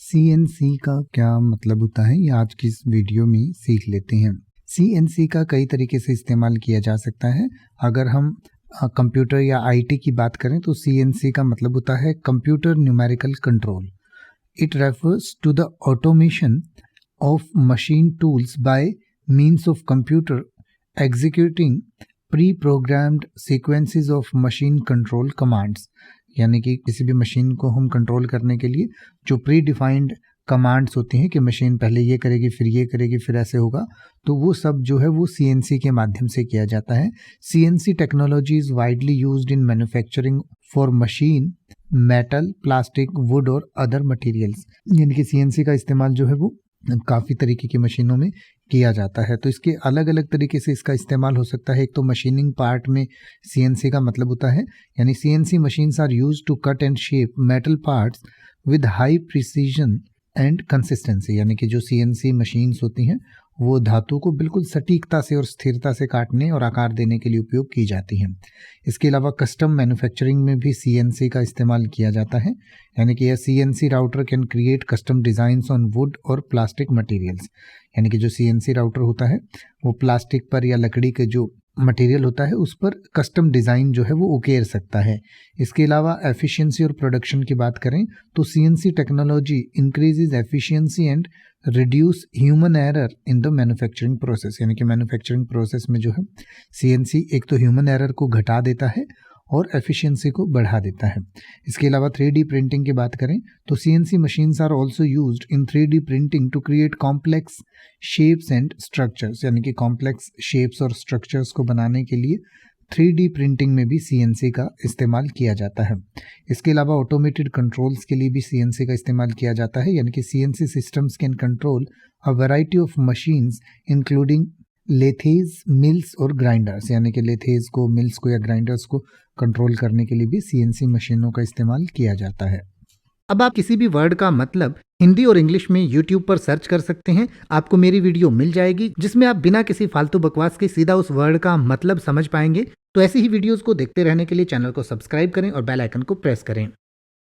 CNC का क्या मतलब होता है, ये आज की इस वीडियो में सीख लेते हैं। सीएनसी का कई तरीके से इस्तेमाल किया जा सकता है। अगर हम कंप्यूटर या आईटी की बात करें तो सीएनसी का मतलब होता है computer numerical control. It refers to the automation of machine tools by means of computer executing pre programmed sequences of machine control commands. यानी कि किसी भी मशीन को हम कंट्रोल करने के लिए जो प्री डिफाइंड कमांड्स होती हैं कि मशीन पहले ये करेगी फिर ऐसे होगा, तो वो सब जो है वो सीएनसी के माध्यम से किया जाता है। CNC technology is widely used in manufacturing for machine metal, plastic, would और अदर मटेरियल्स। यानी कि सीएनसी का इस्तेमाल जो है वो काफ़ी तरीके की मशीनों में किया जाता है। तो इसके अलग अलग तरीके से इसका इस्तेमाल हो सकता है। एक तो मशीनिंग पार्ट में सीएनसी का मतलब होता है, यानी CNC machines are used to cut and shape metal parts with high precision and consistency. यानी कि जो सीएनसी मशीन्स होती हैं वो धातु को बिल्कुल सटीकता से और स्थिरता से काटने और आकार देने के लिए उपयोग की जाती हैं। इसके अलावा कस्टम मैन्युफैक्चरिंग में भी सीएनसी का इस्तेमाल किया जाता है। यानी कि यह CNC router can create custom designs on would और प्लास्टिक मटेरियल्स। यानी कि जो सीएनसी राउटर होता है वो प्लास्टिक पर या लकड़ी के जो मटेरियल होता है उस पर कस्टम डिज़ाइन जो है वो उकेर सकता है। इसके अलावा एफिशिएंसी और प्रोडक्शन की बात करें तो CNC technology increases efficiency and reduce human error in the manufacturing process. यानी कि मैन्युफैक्चरिंग प्रोसेस में जो है सीएनसी एक तो ह्यूमन एरर को घटा देता है और एफिशिएंसी को बढ़ा देता है। इसके अलावा 3D प्रिंटिंग की बात करें तो CNC machines are also used in 3D printing to create complex shapes and structures. यानी कि कॉम्प्लेक्स शेप्स और स्ट्रक्चर्स को बनाने के लिए 3D प्रिंटिंग में भी सीएनसी का इस्तेमाल किया जाता है। इसके अलावा ऑटोमेटेड कंट्रोल्स के लिए भी सीएनसी का इस्तेमाल किया जाता है। यानी कि CNC systems can control a variety of machines including lathes, mills और ग्राइंडर्स। यानी कि लेथेज को, मिल्स को या ग्राइंडर्स को कंट्रोल करने के लिए भी सीएनसी मशीनों का इस्तेमाल किया जाता है। अब आप किसी भी वर्ड का मतलब हिंदी और इंग्लिश में YouTube पर सर्च कर सकते हैं। आपको मेरी वीडियो मिल जाएगी जिसमें आप बिना किसी फालतू बकवास के सीधा उस वर्ड का मतलब समझ पाएंगे। तो ऐसी ही वीडियोस को देखते रहने के लिए चैनल को सब्सक्राइब करें और बेल आइकन को प्रेस करें।